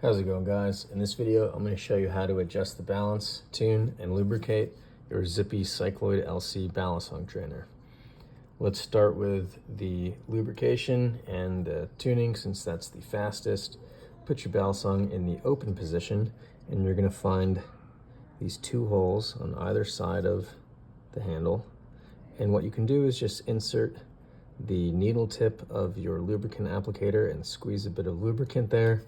How's it going, guys? In this video, I'm going to show you how to adjust the balance, tune, and lubricate your Zippy Cycloid LC balance hung trainer. Let's start with the lubrication and the tuning, since that's the fastest. Put your balance hung in the open position, and you're going to find these two holes on either side of the handle. And what you can do is just insert the needle tip of your lubricant applicator and squeeze a bit of lubricant there.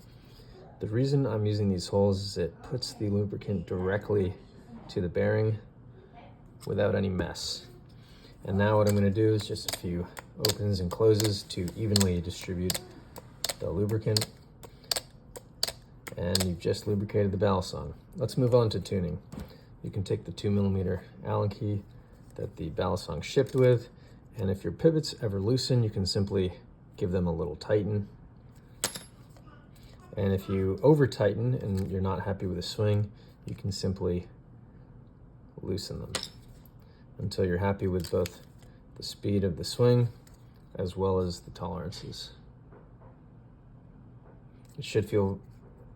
The reason I'm using these holes is it puts the lubricant directly to the bearing without any mess. And now what I'm going to do is just a few opens and closes to evenly distribute the lubricant. And you've just lubricated the balance hung. Let's move on to tuning. You can take the 2mm Allen key that the balance hung shipped with, and if your pivots ever loosen, you can simply give them a little tighten. And if you over tighten and you're not happy with the swing, you can simply loosen them until you're happy with both the speed of the swing as well as the tolerances. It should feel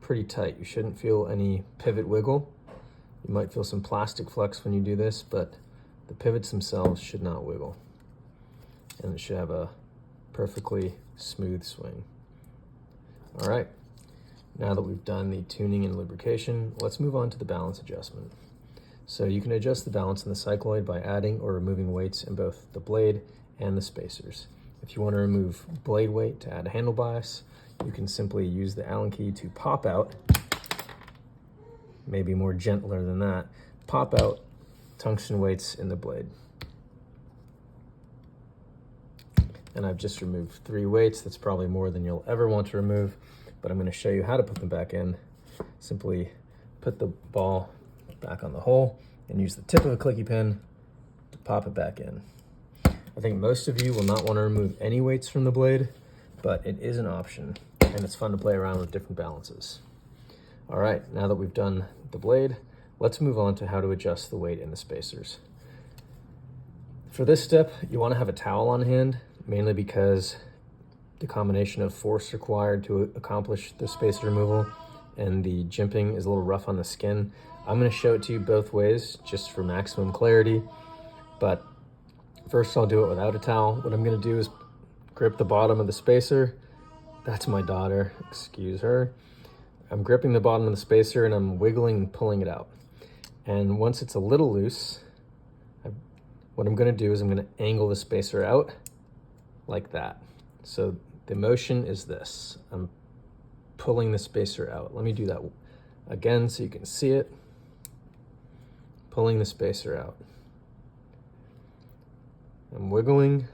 pretty tight. You shouldn't feel any pivot wiggle. You might feel some plastic flex when you do this, but the pivots themselves should not wiggle. And it should have a perfectly smooth swing. All right. Now that we've done the tuning and lubrication, let's move on to the balance adjustment. So you can adjust the balance in the Cycloid by adding or removing weights in both the blade and the spacers. If you want to remove blade weight to add a handle bias, you can simply use the Allen key to pop out, maybe more gentler than that, pop out tungsten weights in the blade. And I've just removed 3 weights. That's probably more than you'll ever want to remove, but I'm going to show you how to put them back in. Simply put the ball back on the hole and use the tip of a clicky pin to pop it back in. I think most of you will not want to remove any weights from the blade, but it is an option, and it's fun to play around with different balances. All right, now that we've done the blade, let's move on to how to adjust the weight in the spacers. For this step, you want to have a towel on hand, mainly because the combination of force required to accomplish the spacer removal and the jimping is a little rough on the skin. I'm going to show it to you both ways just for maximum clarity, but first I'll do it without a towel. What I'm going to do is grip the bottom of the spacer. That's my daughter, excuse her. I'm gripping the bottom of the spacer and I'm wiggling and pulling it out. And once it's a little loose, what I'm going to do is I'm going to angle the spacer out like that. So the motion is this. I'm pulling the spacer out. Let me do that again so you can see it. Pulling the spacer out. I'm wiggling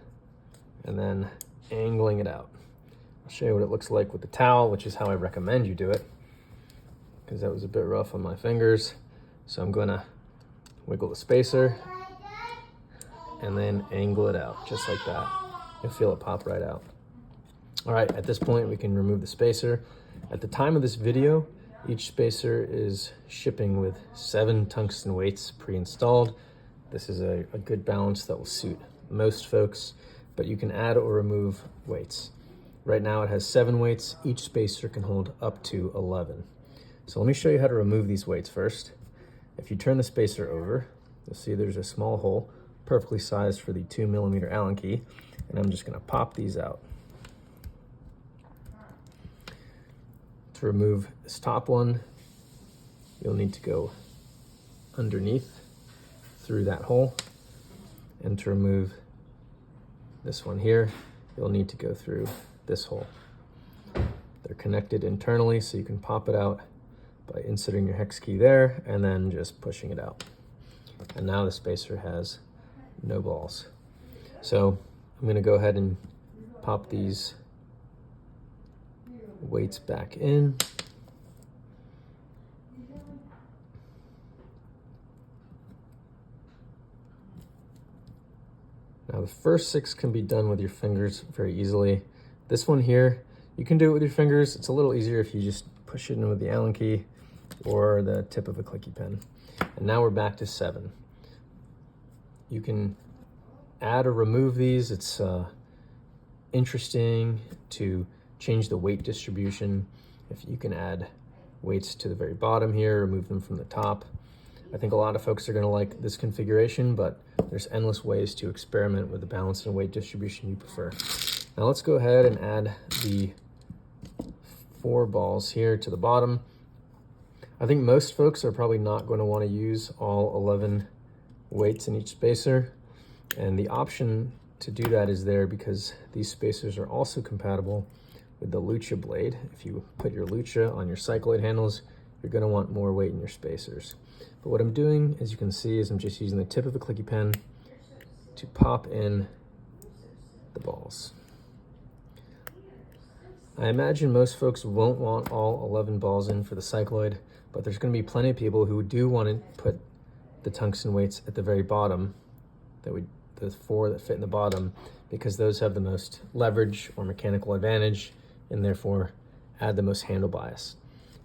and then angling it out. I'll show you what it looks like with the towel, which is how I recommend you do it, because that was a bit rough on my fingers. So I'm going to wiggle the spacer and then angle it out just like that. You'll feel it pop right out. All right, at this point we can remove the spacer. At the time of this video, each spacer is shipping with 7 tungsten weights pre-installed. This is a good balance that will suit most folks, but you can add or remove weights. Right now it has 7 weights. Each spacer can hold up to 11. So let me show you how to remove these weights first. If you turn the spacer over, you'll see there's a small hole, perfectly sized for the 2mm Allen key, and I'm just going to pop these out. To remove this top one, you'll need to go underneath through that hole, and to remove this one here, you'll need to go through this hole. They're connected internally, so you can pop it out by inserting your hex key there and then just pushing it out. And now the spacer has no balls. So I'm going to go ahead and pop these weights back in. Now the first 6 can be done with your fingers very easily. This one here, you can do it with your fingers. It's a little easier if you just push it in with the Allen key or the tip of a clicky pen. And now we're back to 7. You can add or remove these. It's interesting to change the weight distribution. If you can add weights to the very bottom here, remove them from the top. I think a lot of folks are going to like this configuration, but there's endless ways to experiment with the balance and weight distribution you prefer. Now let's go ahead and add the 4 balls here to the bottom. I think most folks are probably not going to want to use all 11 weights in each spacer, and the option to do that is there because these spacers are also compatible with the Lucha blade. If you put your Lucha on your Cycloid handles, you're going to want more weight in your spacers. But what I'm doing, as you can see, is I'm just using the tip of a clicky pen to pop in the balls. I imagine most folks won't want all 11 balls in for the Cycloid, but there's going to be plenty of people who do want to put the tungsten weights at the very bottom, the 4 that fit in the bottom, because those have the most leverage or mechanical advantage and therefore add the most handle bias.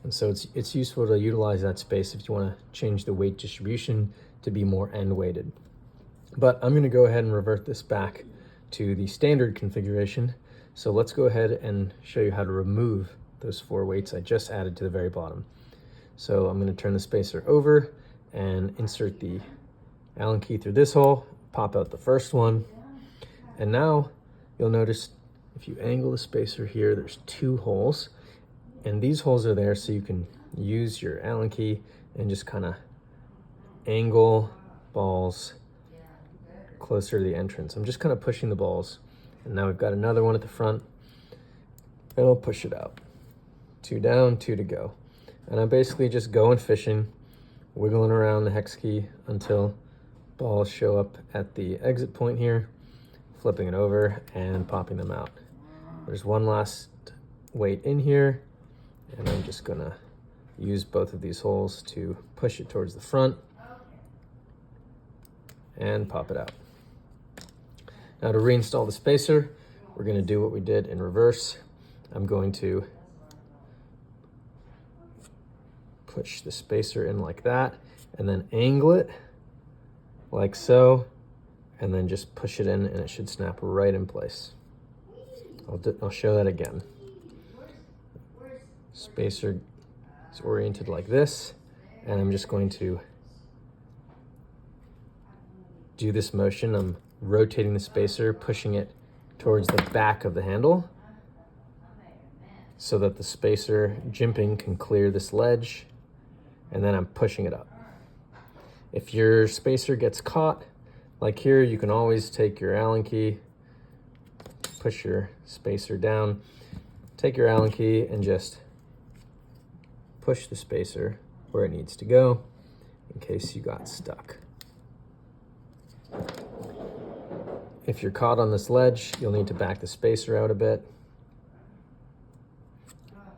And so it's useful to utilize that space if you want to change the weight distribution to be more end weighted. But I'm going to go ahead and revert this back to the standard configuration. So let's go ahead and show you how to remove those 4 weights I just added to the very bottom. So I'm going to turn the spacer over and insert the Allen key through this hole, pop out the first one. And now you'll notice if you angle the spacer here, there's 2 holes. And these holes are there so you can use your Allen key and just kind of angle balls closer to the entrance. I'm just kind of pushing the balls. And now we've got another one at the front, and I'll push it out. 2 down, 2 to go. And I'm basically just going fishing, wiggling around the hex key until balls show up at the exit point here, flipping it over and popping them out. There's one last weight in here, and I'm just gonna use both of these holes to push it towards the front and pop it out. Now to reinstall the spacer, we're gonna do what we did in reverse. I'm going to push the spacer in like that and then angle it like so, and then just push it in and it should snap right in place. I'll show that again. Spacer is oriented like this, and I'm just going to do this motion. I'm rotating the spacer, pushing it towards the back of the handle so that the spacer jimping can clear this ledge, and then I'm pushing it up. If your spacer gets caught, like here, you can always take your Allen key, push your spacer down, take your Allen key and just push the spacer where it needs to go in case you got stuck. If you're caught on this ledge, you'll need to back the spacer out a bit.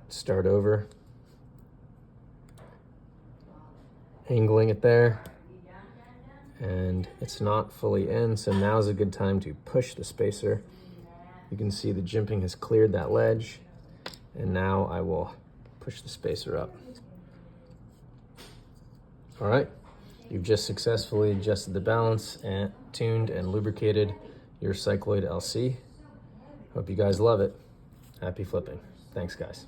Start over. Angling it there. And it's not fully in, so now's a good time to push the spacer. You can see the jimping has cleared that ledge, and now I will push the spacer up. All right, you've just successfully adjusted the balance and tuned and lubricated your Cycloid LC. Hope you guys love it. Happy flipping. Thanks, guys.